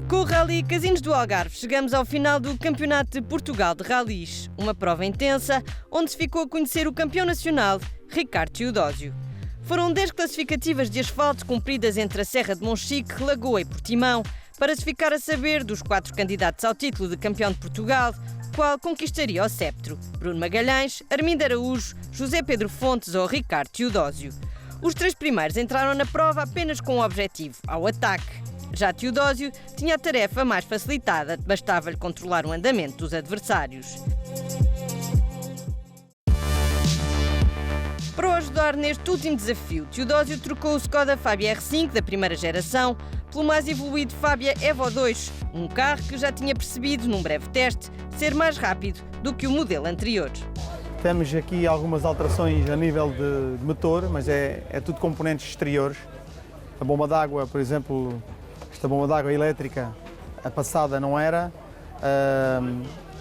Com o Rally Casinos do Algarve, chegamos ao final do Campeonato de Portugal de Rallys. Uma prova intensa, onde se ficou a conhecer o campeão nacional, Ricardo Teodósio. Foram 10 classificativas de asfalto cumpridas entre a Serra de Monchique, Lagoa e Portimão, para se ficar a saber dos 4 candidatos ao título de campeão de Portugal, qual conquistaria o cetro: Bruno Magalhães, Armindo Araújo, José Pedro Fontes ou Ricardo Teodósio. Os 3 primeiros entraram na prova apenas com o objetivo, ao ataque. Já Teodósio tinha a tarefa mais facilitada, bastava-lhe controlar o andamento dos adversários. Para o ajudar neste último desafio, Teodósio trocou o Skoda Fabia R5 da primeira geração pelo mais evoluído Fabia Evo 2, um carro que já tinha percebido, num breve teste, ser mais rápido do que o modelo anterior. Temos aqui algumas alterações a nível de motor, mas é tudo componentes exteriores. A bomba d'água, por exemplo, esta bomba d'água elétrica, a passada não era.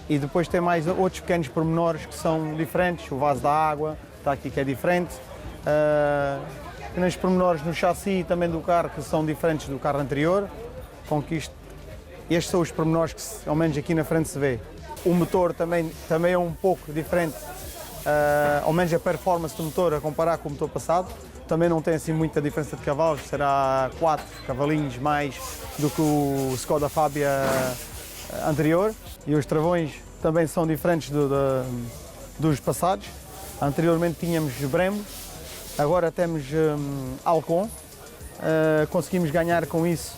E depois tem mais outros pequenos pormenores que são diferentes. O vaso da água está aqui que é diferente. Pequenos pormenores no chassi também do carro que são diferentes do carro anterior. Com que estes são os pormenores que, ao menos aqui na frente, se vê. O motor também é um pouco diferente, ao menos a performance do motor a comparar com o motor passado. Também não tem assim muita diferença de cavalos, será 4 cavalinhos mais do que o Skoda Fabia anterior. E os travões também são diferentes dos passados. Anteriormente tínhamos Brembo, agora temos Alcon. Conseguimos ganhar com isso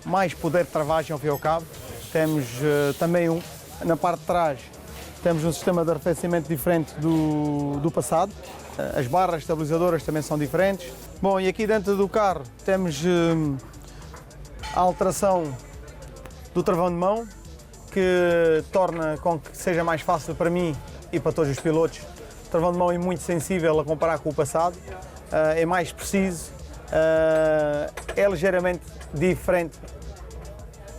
mais poder de travagem ao fim e ao cabo. Temos também na parte de trás temos um sistema de arrefecimento diferente do passado. As barras estabilizadoras também são diferentes. Bom, e aqui dentro do carro temos a alteração do travão de mão, que torna com que seja mais fácil para mim e para todos os pilotos. O travão de mão é muito sensível a comparar com o passado, é mais preciso, é ligeiramente diferente.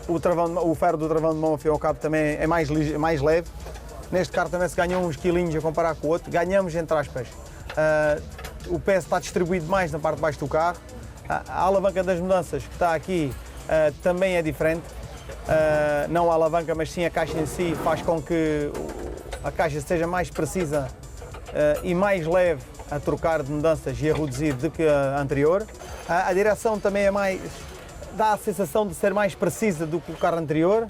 O ferro do travão de mão, ao fim e ao cabo, também é mais leve. Neste carro também se ganhou uns quilinhos a comparar com o outro. Ganhamos, entre aspas. O peso está distribuído mais na parte de baixo do carro. A alavanca das mudanças que está aqui também é diferente. Não a alavanca, mas sim a caixa em si faz com que a caixa seja mais precisa e mais leve a trocar de mudanças e a reduzir do que a anterior. A direção também dá a sensação de ser mais precisa do que o carro anterior.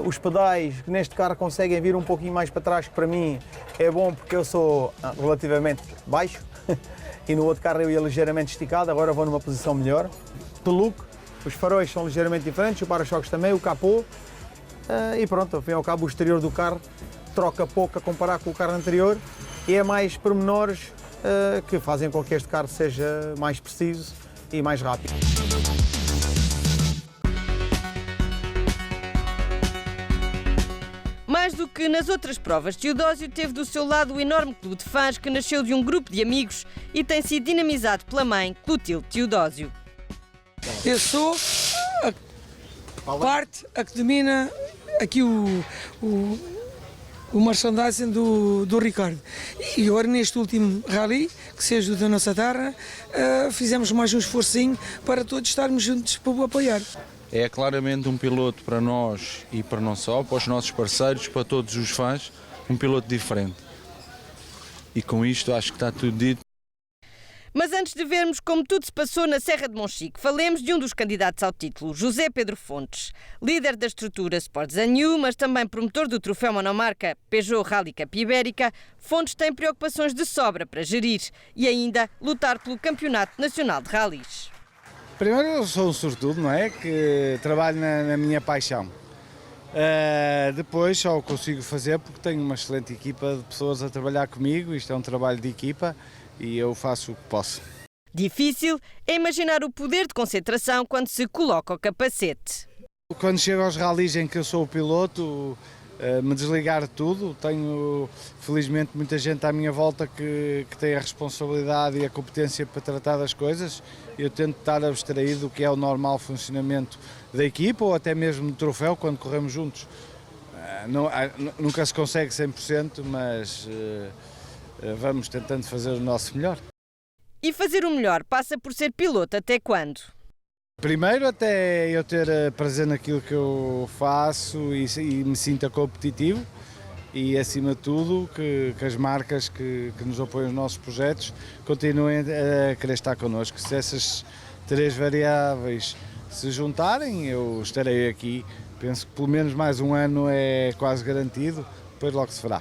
Os pedais neste carro conseguem vir um pouquinho mais para trás, que para mim é bom porque eu sou relativamente baixo e no outro carro eu ia ligeiramente esticado, agora vou numa posição melhor. O look, os faróis são ligeiramente diferentes, o para-choques também, o capô e pronto, ao fim e ao cabo o exterior do carro troca pouco a comparar com o carro anterior e é mais pormenores que fazem com que este carro seja mais preciso e mais rápido. Mais do que nas outras provas, Teodósio teve do seu lado o enorme clube de fãs que nasceu de um grupo de amigos e tem sido dinamizado pela mãe, Clotilde Teodósio. Eu sou a parte a que domina aqui o merchandising do Ricardo. E agora neste último rally, que seja da nossa terra, fizemos mais um esforcinho para todos estarmos juntos para o apoiar. É claramente um piloto para nós e para não só, para os nossos parceiros, para todos os fãs, um piloto diferente. E com isto acho que está tudo dito. Mas antes de vermos como tudo se passou na Serra de Monchique, falemos de um dos candidatos ao título, José Pedro Fontes. Líder da estrutura Sports New, mas também promotor do troféu monomarca Peugeot Rally Cup Ibérica, Fontes tem preocupações de sobra para gerir e ainda lutar pelo Campeonato Nacional de Rallys. Primeiro, eu sou um sortudo, não é? Que trabalho na minha paixão. Depois só o consigo fazer porque tenho uma excelente equipa de pessoas a trabalhar comigo. Isto é um trabalho de equipa e eu faço o que posso. Difícil é imaginar o poder de concentração quando se coloca o capacete. Quando chego aos ralis em que eu sou o piloto, me desligar de tudo. Tenho, felizmente, muita gente à minha volta que tem a responsabilidade e a competência para tratar das coisas. Eu tento estar abstraído do que é o normal funcionamento da equipa ou até mesmo do troféu quando corremos juntos. Nunca se consegue 100%, mas vamos tentando fazer o nosso melhor. E fazer o melhor passa por ser piloto até quando? Primeiro, até eu ter prazer naquilo que eu faço e me sinta competitivo e, acima de tudo, que as marcas que nos apoiam nos nossos projetos continuem a querer estar connosco. Se essas 3 variáveis se juntarem, eu estarei aqui. Penso que pelo menos mais um ano é quase garantido, depois logo se fará.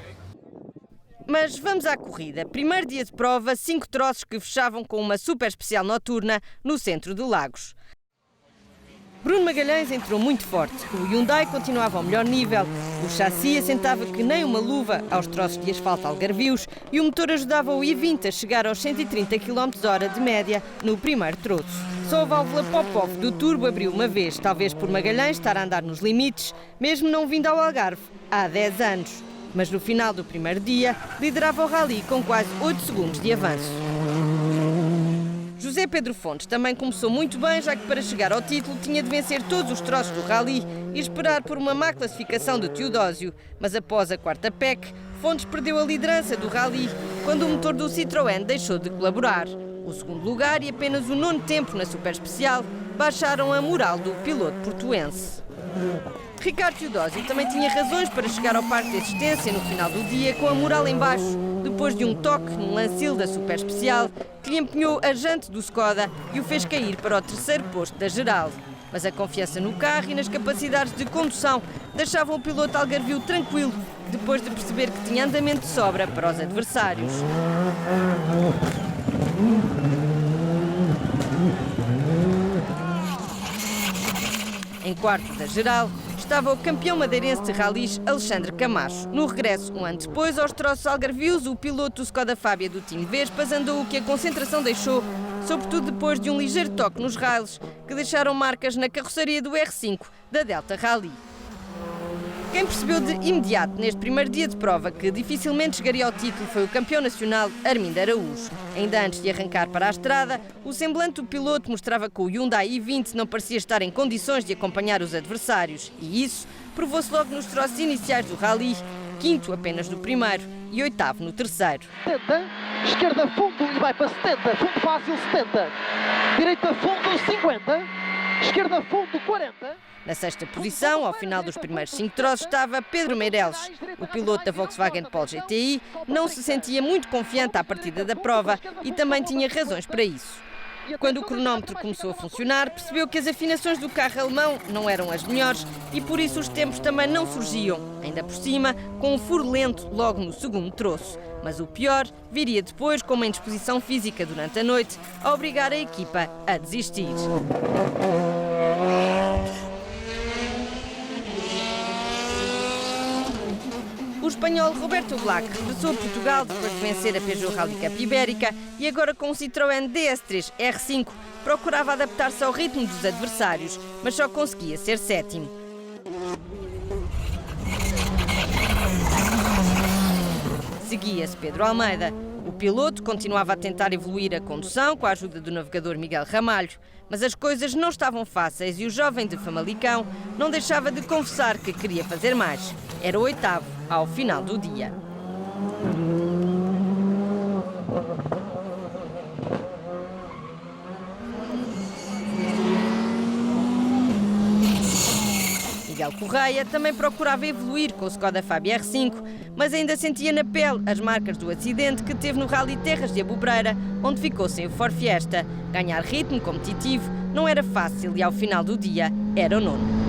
Mas vamos à corrida. Primeiro dia de prova, 5 troços que fechavam com uma super especial noturna no centro de Lagos. Bruno Magalhães entrou muito forte. O Hyundai continuava ao melhor nível. O chassi assentava que nem uma luva aos troços de asfalto algarvios e o motor ajudava o i20 a chegar aos 130 km/h de média no primeiro troço. Só a válvula pop-off do turbo abriu uma vez, talvez por Magalhães estar a andar nos limites, mesmo não vindo ao Algarve há 10 anos. Mas no final do primeiro dia, liderava o rally com quase 8 segundos de avanço. José Pedro Fontes também começou muito bem, já que para chegar ao título tinha de vencer todos os troços do rally e esperar por uma má classificação de Teodósio. Mas após a quarta PEC, Fontes perdeu a liderança do rally quando o motor do Citroën deixou de colaborar. O segundo lugar e apenas o 9º tempo na super especial baixaram a moral do piloto portuense. Ricardo Teodósio também tinha razões para chegar ao parque de assistência no final do dia com a moral em baixo, depois de um toque num lancil da super especial que lhe empenhou a jante do Skoda e o fez cair para o 3º posto da geral. Mas a confiança no carro e nas capacidades de condução deixavam o piloto algarvio tranquilo, depois de perceber que tinha andamento de sobra para os adversários. Em quarto da geral, estava o campeão madeirense de ralis Alexandre Camacho. No regresso, um ano depois, aos troços algarvios, o piloto do Skoda Fábia do Team Vespas andou o que a concentração deixou, sobretudo depois de um ligeiro toque nos rails, que deixaram marcas na carroceria do R5 da Delta Rally. Quem percebeu de imediato, neste primeiro dia de prova, que dificilmente chegaria ao título foi o campeão nacional Armindo Araújo. Ainda antes de arrancar para a estrada, o semblante do piloto mostrava que o Hyundai i20 não parecia estar em condições de acompanhar os adversários. E isso provou-se logo nos troços iniciais do rally, 5º apenas no primeiro e 8º no terceiro. 70, esquerda fundo e vai para 70, fundo fácil 70, direita fundo 50, esquerda fundo 40. Na 6ª posição, ao final dos primeiros 5 troços, estava Pedro Meireles. O piloto da Volkswagen Polo GTI não se sentia muito confiante à partida da prova e também tinha razões para isso. Quando o cronómetro começou a funcionar, percebeu que as afinações do carro alemão não eram as melhores e por isso os tempos também não surgiam, ainda por cima com um furo lento logo no 2º troço. Mas o pior viria depois com uma indisposição física durante a noite a obrigar a equipa a desistir. O espanhol Roberto Black regressou a Portugal depois de vencer a Peugeot Rally Cup Ibérica e agora com o Citroën DS3 R5 procurava adaptar-se ao ritmo dos adversários, mas só conseguia ser 7º. Seguia-se Pedro Almeida. O piloto continuava a tentar evoluir a condução com a ajuda do navegador Miguel Ramalho, mas as coisas não estavam fáceis e o jovem de Famalicão não deixava de confessar que queria fazer mais. Era o 8º ao final do dia. Miguel Correia também procurava evoluir com o Skoda Fábia R5, mas ainda sentia na pele as marcas do acidente que teve no Rally Terras de Abobreira, onde ficou sem o Ford Fiesta. Ganhar ritmo competitivo não era fácil e ao final do dia era o 9º.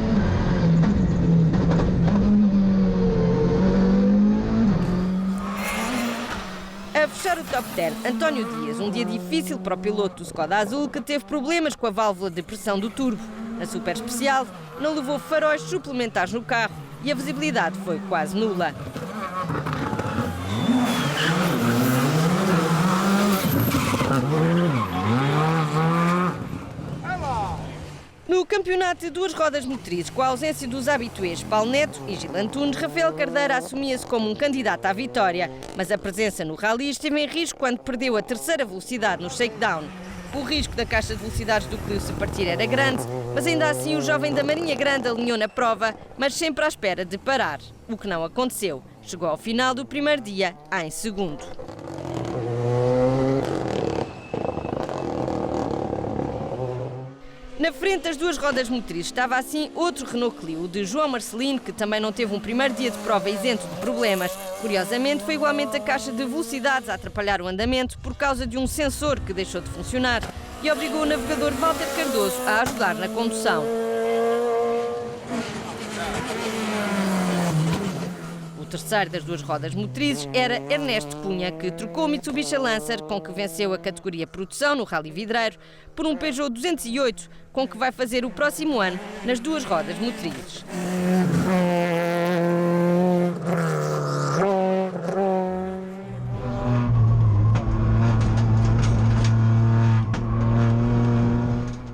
A fechar o top 10, António Dias, um dia difícil para o piloto do Skoda Azul que teve problemas com a válvula de pressão do turbo. Na super especial, não levou faróis suplementares no carro e a visibilidade foi quase nula. No campeonato de 2 rodas motrizes, com a ausência dos habituês Paulo Neto e Gil Antunes, Rafael Cardeira assumia-se como um candidato à vitória, mas a presença no rally esteve em risco quando perdeu a 3ª velocidade no shakedown. O risco da caixa de velocidades do Clio se partir era grande, mas ainda assim o jovem da Marinha Grande alinhou na prova, mas sempre à espera de parar, o que não aconteceu. Chegou ao final do primeiro dia em 2º. Na frente das duas rodas motrizes estava assim outro Renault Clio, de João Marcelino, que também não teve um primeiro dia de prova isento de problemas. Curiosamente, foi igualmente a caixa de velocidades a atrapalhar o andamento por causa de um sensor que deixou de funcionar e obrigou o navegador Walter Cardoso a ajudar na condução. O terceiro das duas rodas motrizes era Ernesto Cunha, que trocou o Mitsubishi Lancer, com que venceu a categoria produção no Rally Vidreiro, por um Peugeot 208, com que vai fazer o próximo ano nas duas rodas motrizes.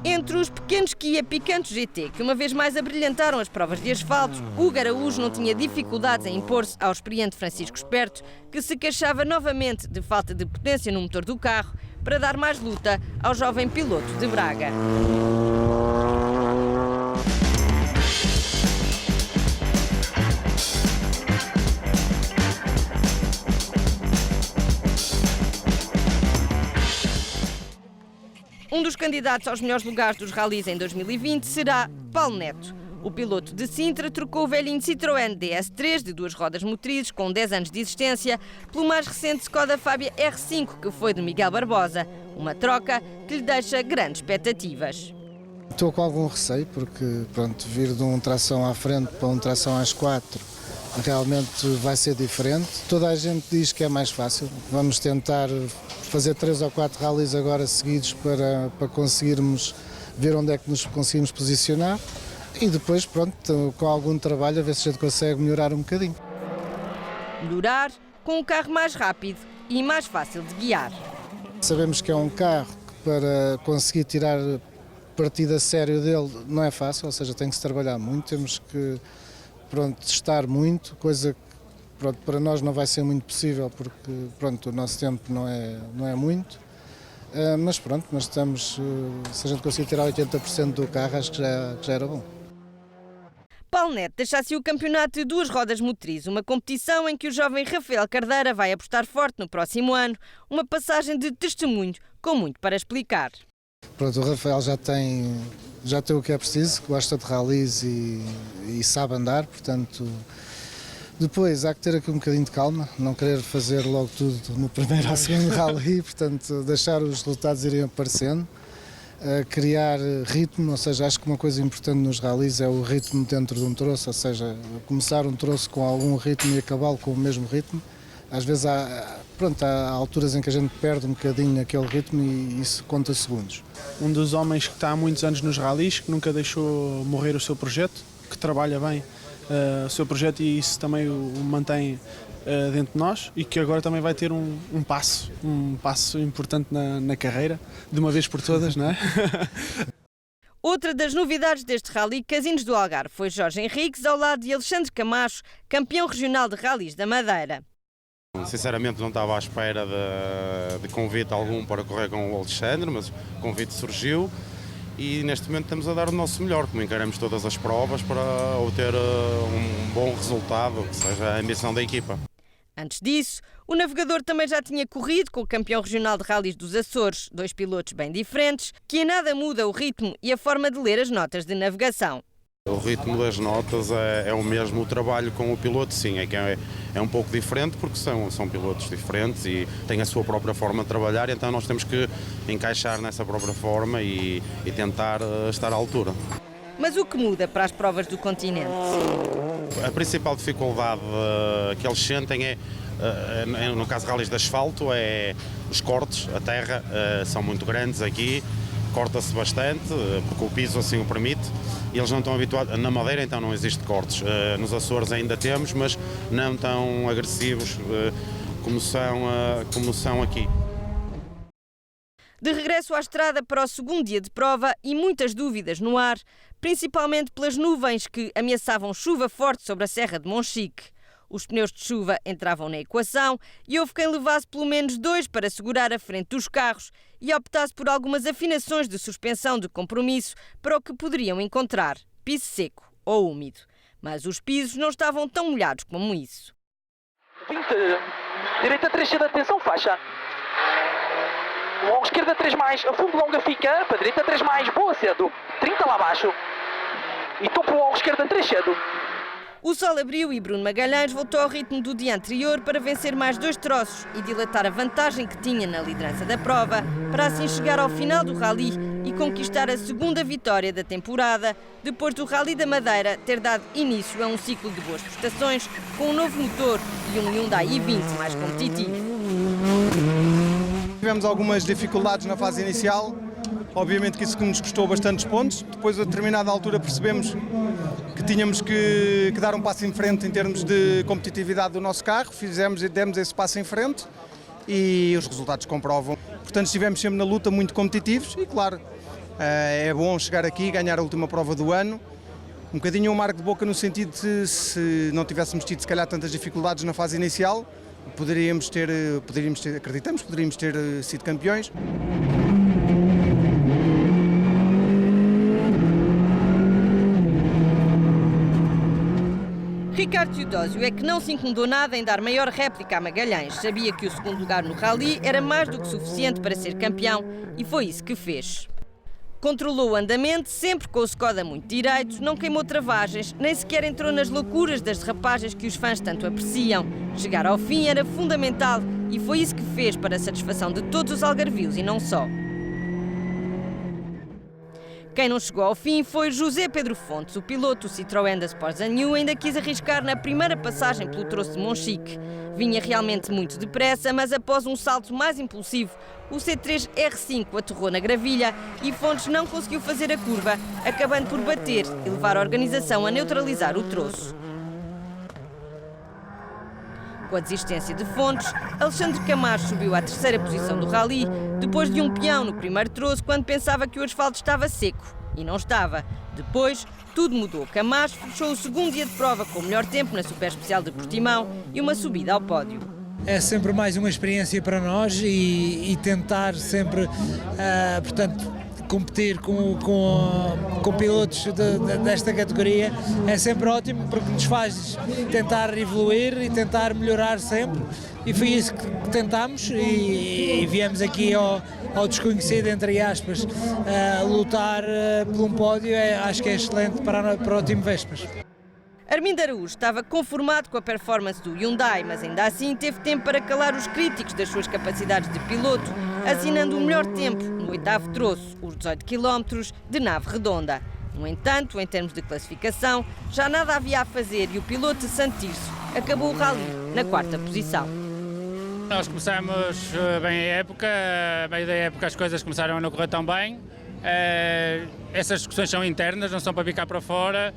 Entre os pequenos Kia Picanto GT, que uma vez mais abrilhantaram as provas de asfalto, o Araújo não tinha dificuldades em impor-se ao experiente Francisco Esperto, que se queixava novamente de falta de potência no motor do carro para dar mais luta ao jovem piloto de Braga. Um dos candidatos aos melhores lugares dos rallies em 2020 será Paulo Neto. O piloto de Sintra trocou o velhinho Citroën DS3 de duas rodas motrizes com 10 anos de existência pelo mais recente Skoda Fabia R5, que foi de Miguel Barbosa. Uma troca que lhe deixa grandes expectativas. Estou com algum receio porque, pronto, vir de um tração à frente para um tração às 4 realmente vai ser diferente. Toda a gente diz que é mais fácil. Vamos tentar fazer 3 ou 4 rallies agora seguidos para conseguirmos ver onde é que nos conseguimos posicionar e depois, pronto, com algum trabalho a ver se a gente consegue melhorar um bocadinho. Melhorar com um carro mais rápido e mais fácil de guiar. Sabemos que é um carro que para conseguir tirar partido a sério dele não é fácil, ou seja, tem que se trabalhar muito, temos que testar muito, coisa que para nós não vai ser muito possível porque o nosso tempo não é muito, mas estamos, se a gente conseguir tirar 80% do carro, acho que já era bom. Paulo Neto deixa-se o campeonato de duas rodas motrizes, uma competição em que o jovem Rafael Cardeira vai apostar forte no próximo ano, uma passagem de testemunho com muito para explicar. O Rafael já tem o que é preciso, gosta de rallies e sabe andar, portanto, depois há que ter aqui um bocadinho de calma, não querer fazer logo tudo no primeiro ou segundo rally, portanto, deixar os resultados irem aparecendo, criar ritmo, ou seja, acho que uma coisa importante nos rallies é o ritmo dentro de um troço, ou seja, começar um troço com algum ritmo e acabá-lo com o mesmo ritmo. Às vezes há alturas em que a gente perde um bocadinho aquele ritmo e isso conta segundos. Um dos homens que está há muitos anos nos rallies, que nunca deixou morrer o seu projeto, que trabalha bem o seu projeto e isso também o mantém dentro de nós e que agora também vai ter um passo importante na carreira, de uma vez por todas, não é? Outra das novidades deste Rally Casinos do Algarve foi Jorge Henriques ao lado de Alexandre Camacho, campeão regional de rallies da Madeira. Sinceramente não estava à espera de convite algum para correr com o Alexandre, mas o convite surgiu e neste momento estamos a dar o nosso melhor, como encaramos todas as provas para obter um bom resultado, que seja a ambição da equipa. Antes disso, o navegador também já tinha corrido com o campeão regional de rallies dos Açores, dois pilotos bem diferentes, que em nada muda o ritmo e a forma de ler as notas de navegação. O ritmo das notas é o mesmo, o trabalho com o piloto sim, é um pouco diferente porque são pilotos diferentes e têm a sua própria forma de trabalhar, então nós temos que encaixar nessa própria forma e tentar estar à altura. Mas o que muda para as provas do continente? A principal dificuldade que eles sentem no caso de rallies de asfalto, é os cortes, a terra são muito grandes aqui, corta-se bastante, porque o piso assim o permite, e eles não estão habituados, na Madeira então não existe cortes, nos Açores ainda temos, mas não tão agressivos como são aqui. De regresso à estrada para o segundo dia de prova e muitas dúvidas no ar, principalmente pelas nuvens que ameaçavam chuva forte sobre a Serra de Monchique. Os pneus de chuva entravam na equação e houve quem levasse pelo menos 2 para segurar a frente dos carros e optasse por algumas afinações de suspensão de compromisso para o que poderiam encontrar, piso seco ou úmido. Mas os pisos não estavam tão molhados como isso. 20, direita trecha de atenção, faixa. longo, esquerda 3 mais, a fundo longa fica, para a direita 3 mais, boa cedo, 30 lá abaixo, e topo longo, esquerda 3 cedo. O sol abriu e Bruno Magalhães voltou ao ritmo do dia anterior para vencer mais 2 troços e dilatar a vantagem que tinha na liderança da prova, para assim chegar ao final do rally e conquistar a segunda vitória da temporada, depois do Rally da Madeira ter dado início a um ciclo de boas prestações com um novo motor e um Hyundai i20 mais competitivo. Tivemos algumas dificuldades na fase inicial, obviamente que isso nos custou bastantes pontos, depois a determinada altura percebemos que tínhamos que dar um passo em frente em termos de competitividade do nosso carro, demos esse passo em frente e os resultados comprovam. Portanto, estivemos sempre na luta, muito competitivos e, claro, é bom chegar aqui e ganhar a última prova do ano. Um bocadinho um marco de boca no sentido de se não tivéssemos tido, se calhar, tantas dificuldades na fase inicial, acreditamos que poderíamos ter sido campeões. Ricardo Teodósio é que não se incomodou nada em dar maior réplica a Magalhães. Sabia que o segundo lugar no rally era mais do que suficiente para ser campeão e foi isso que fez. Controlou o andamento, sempre com o Skoda muito direito, não queimou travagens, nem sequer entrou nas loucuras das derrapagens que os fãs tanto apreciam. Chegar ao fim era fundamental e foi isso que fez para a satisfação de todos os algarvios e não só. Quem não chegou ao fim foi José Pedro Fontes. O piloto Citroën da Sports New ainda quis arriscar na primeira passagem pelo troço de Monchique. Vinha realmente muito depressa, mas após um salto mais impulsivo, o C3 R5 aterrou na gravilha e Fontes não conseguiu fazer a curva, acabando por bater e levar a organização a neutralizar o troço. Com a desistência de Fontes, Alexandre Camacho subiu à terceira posição do rally, depois de um peão no primeiro troço, quando pensava que o asfalto estava seco. E não estava. Depois, tudo mudou. Camacho fechou o segundo dia de prova com o melhor tempo na Super Especial de Portimão e uma subida ao pódio. É sempre mais uma experiência para nós e tentar sempre, portanto, competir com pilotos desta categoria é sempre ótimo porque nos faz tentar evoluir e tentar melhorar sempre e foi isso que tentámos e viemos aqui ao desconhecido, entre aspas, lutar por um pódio, acho que é excelente para o time Vespas. Armindo Araújo estava conformado com a performance do Hyundai, mas ainda assim teve tempo para calar os críticos das suas capacidades de piloto, assinando o melhor tempo no 8º troço, os 18 km de nave redonda. No entanto, em termos de classificação, já nada havia a fazer e o piloto de Santo Tirso acabou o rally na 4ª posição. Nós começamos bem a época, a meio da época as coisas começaram a não correr tão bem. Essas discussões são internas, não são para ficar para fora.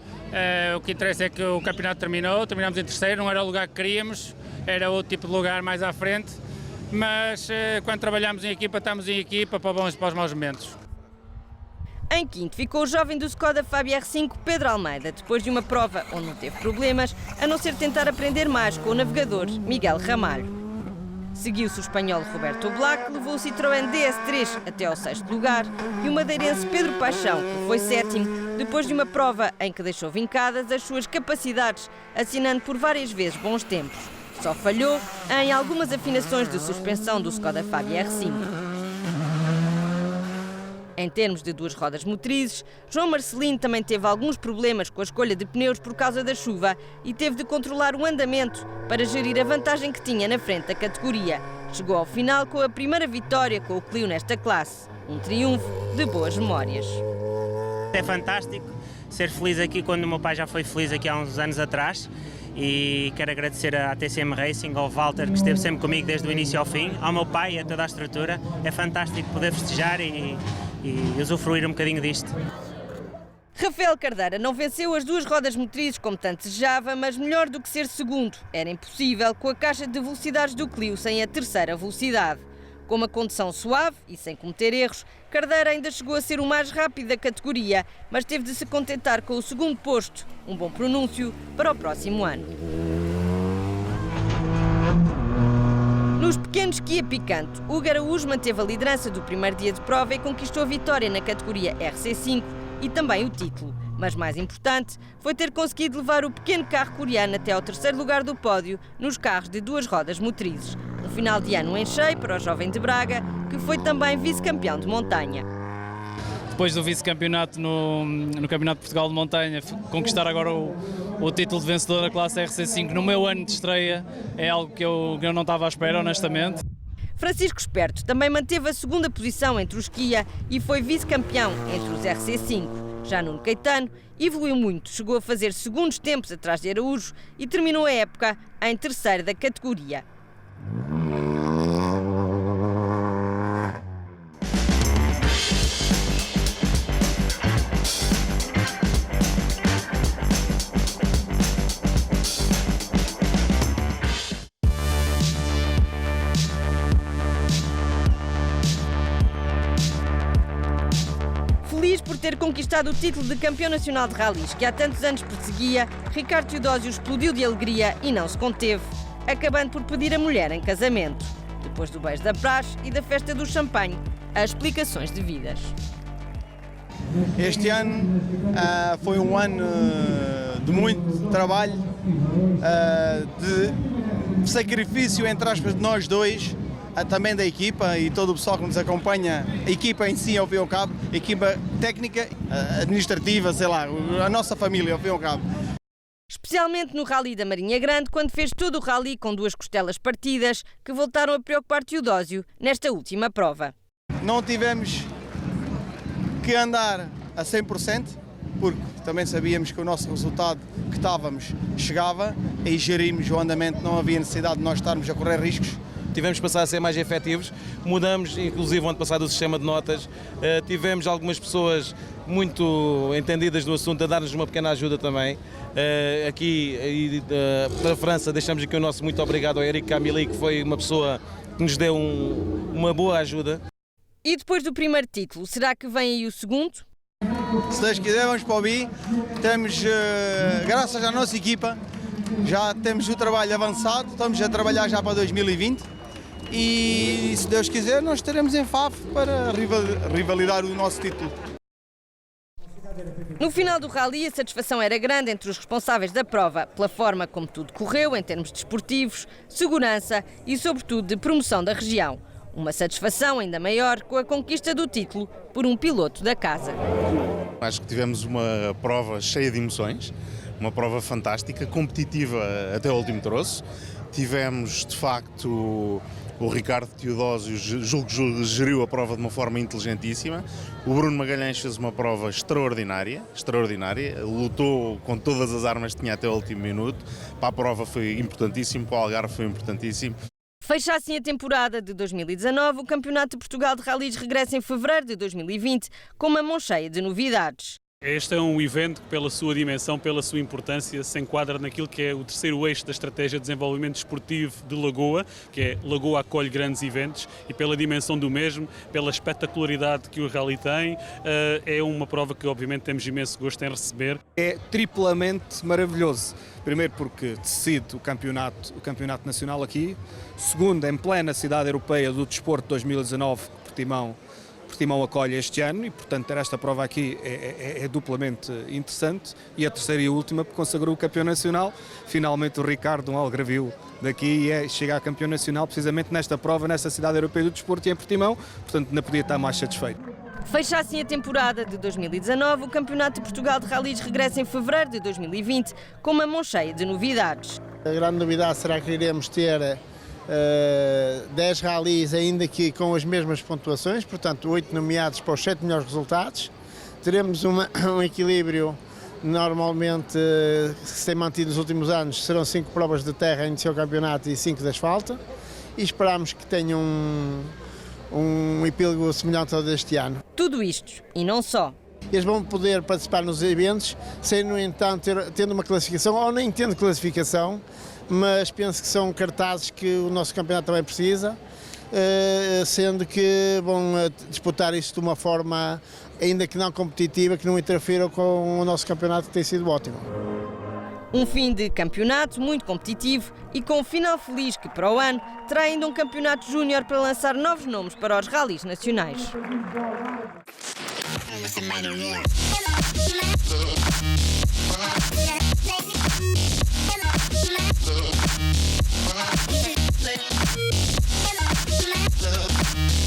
O que interessa é que o campeonato terminamos em terceiro, não era o lugar que queríamos, era outro tipo de lugar mais à frente, mas quando trabalhamos em equipa, estamos em equipa para os maus momentos. Em quinto ficou o jovem do Skoda Fabia R5, Pedro Almeida, depois de uma prova onde não teve problemas, a não ser tentar aprender mais com o navegador Miguel Ramalho. Seguiu-se o espanhol Roberto Black, que levou o Citroën DS3 até ao 6º lugar, e o madeirense Pedro Paixão, que foi 7º, depois de uma prova em que deixou vincadas as suas capacidades, assinando por várias vezes bons tempos. Só falhou em algumas afinações de suspensão do Skoda Fabia R5. Em termos de duas rodas motrizes, João Marcelino também teve alguns problemas com a escolha de pneus por causa da chuva e teve de controlar o andamento para gerir a vantagem que tinha na frente da categoria. Chegou ao final com a primeira vitória com o Clio nesta classe. Um triunfo de boas memórias. É fantástico ser feliz aqui quando o meu pai já foi feliz aqui há uns anos atrás. E quero agradecer à TCM Racing, ao Walter, que esteve sempre comigo desde o início ao fim, ao meu pai e a toda a estrutura. É fantástico poder festejar e usufruir um bocadinho disto. Rafael Cardeira não venceu as duas rodas motrizes como tanto desejava, mas melhor do que ser segundo. Era impossível com a caixa de velocidades do Clio sem a terceira velocidade. Com uma condução suave e sem cometer erros, Cardeira ainda chegou a ser o mais rápido da categoria, mas teve de se contentar com o segundo posto, um bom pronúncio para o próximo ano. Nos pequenos Kia Picanto, Hugo Araújo manteve a liderança do primeiro dia de prova e conquistou a vitória na categoria RC5 e também o título. Mas mais importante foi ter conseguido levar o pequeno carro coreano até ao terceiro lugar do pódio nos carros de duas rodas motrizes. Um Um final de ano em cheio para o jovem de Braga, que foi também vice-campeão de montanha. Depois do vice-campeonato no Campeonato de Portugal de Montanha, conquistar agora o título de vencedor da classe RC5 no meu ano de estreia é algo que eu não estava à espera, honestamente. Francisco Esperto também manteve a segunda posição entre os Kia e foi vice-campeão entre os RC5. Já Nuno Caetano evoluiu muito, chegou a fazer segundos tempos atrás de Araújo e terminou a época em terceiro da categoria. Feliz por ter conquistado o título de campeão nacional de ralis que há tantos anos perseguia, Ricardo Teodósio explodiu de alegria e não se conteve, acabando por pedir a mulher em casamento. Depois do beijo da praxe e da festa do champanhe, as explicações devidas. Este ano foi um ano de muito trabalho, de sacrifício, entre aspas, de nós dois, também da equipa e todo o pessoal que nos acompanha, a equipa em si, ao fim e ao cabo, a equipa técnica, administrativa, sei lá, a nossa família, ao fim e ao cabo. Especialmente no Rally da Marinha Grande, quando fez todo o rally com 2 costelas partidas, que voltaram a preocupar Teodósio nesta última prova. Não tivemos que andar a 100%, porque também sabíamos que o nosso resultado que estávamos chegava e gerimos o andamento, não havia necessidade de nós estarmos a correr riscos. Tivemos que passar a ser mais efetivos, mudamos inclusive o ano passado o sistema de notas, tivemos algumas pessoas muito entendidas do assunto a dar-nos uma pequena ajuda também. Aqui para a França deixamos aqui o nosso muito obrigado ao Eric Camilli, que foi uma pessoa que nos deu uma boa ajuda. E depois do primeiro título, será que vem aí o segundo? Se Deus quiser, vamos para o BI. Temos, graças à nossa equipa, já temos o trabalho avançado, estamos a trabalhar já para 2020 e, se Deus quiser, nós estaremos em Faf para rivalidar o nosso título. No final do rally, a satisfação era grande entre os responsáveis da prova, pela forma como tudo correu em termos desportivos, segurança e, sobretudo, de promoção da região. Uma satisfação ainda maior com a conquista do título por um piloto da casa. Acho que tivemos uma prova cheia de emoções, uma prova fantástica, competitiva até o último troço. Tivemos, de facto, o Ricardo Teodósio, julgo que geriu a prova de uma forma inteligentíssima. O Bruno Magalhães fez uma prova extraordinária, lutou com todas as armas que tinha até o último minuto. Para a prova foi importantíssimo, para o Algarve foi importantíssimo. Fecha assim a temporada de 2019, o Campeonato de Portugal de Ralis regressa em fevereiro de 2020 com uma mão cheia de novidades. Este é um evento que, pela sua dimensão, pela sua importância, se enquadra naquilo que é o terceiro eixo da estratégia de desenvolvimento desportivo de Lagoa, que é Lagoa acolhe grandes eventos, e pela dimensão do mesmo, pela espetacularidade que o Rally tem, é uma prova que obviamente temos imenso gosto em receber. É triplamente maravilhoso. Primeiro porque decide o campeonato nacional aqui. Segundo, em plena cidade europeia do desporto 2019, que Portimão acolhe este ano e, portanto, ter esta prova aqui é duplamente interessante. E a terceira e última, porque consagrou o campeão nacional. Finalmente o Ricardo, um algarvio daqui, chega a campeão nacional precisamente nesta prova, nesta cidade europeia do desporto e em Portimão. Portanto, não podia estar mais satisfeito. Fecha assim a temporada de 2019, o Campeonato de Portugal de Ralis regressa em fevereiro de 2020 com uma mão cheia de novidades. A grande novidade será que iremos ter 10 ralis ainda que com as mesmas pontuações, portanto 8 nomeados para os 7 melhores resultados. Teremos um equilíbrio, normalmente que se tem mantido nos últimos anos, serão 5 provas de terra a iniciar o campeonato e 5 de asfalto, e esperamos que tenham um epílogo semelhante ao deste ano. Tudo isto, e não só. Eles vão poder participar nos eventos, sem, no entanto, tendo uma classificação ou nem tendo classificação, mas penso que são cartazes que o nosso campeonato também precisa, sendo que vão disputar isto de uma forma ainda que não competitiva, que não interfira com o nosso campeonato, que tem sido ótimo. Um fim de campeonato muito competitivo e com um final feliz que para o ano terá ainda um campeonato júnior para lançar novos nomes para os ralis nacionais. club.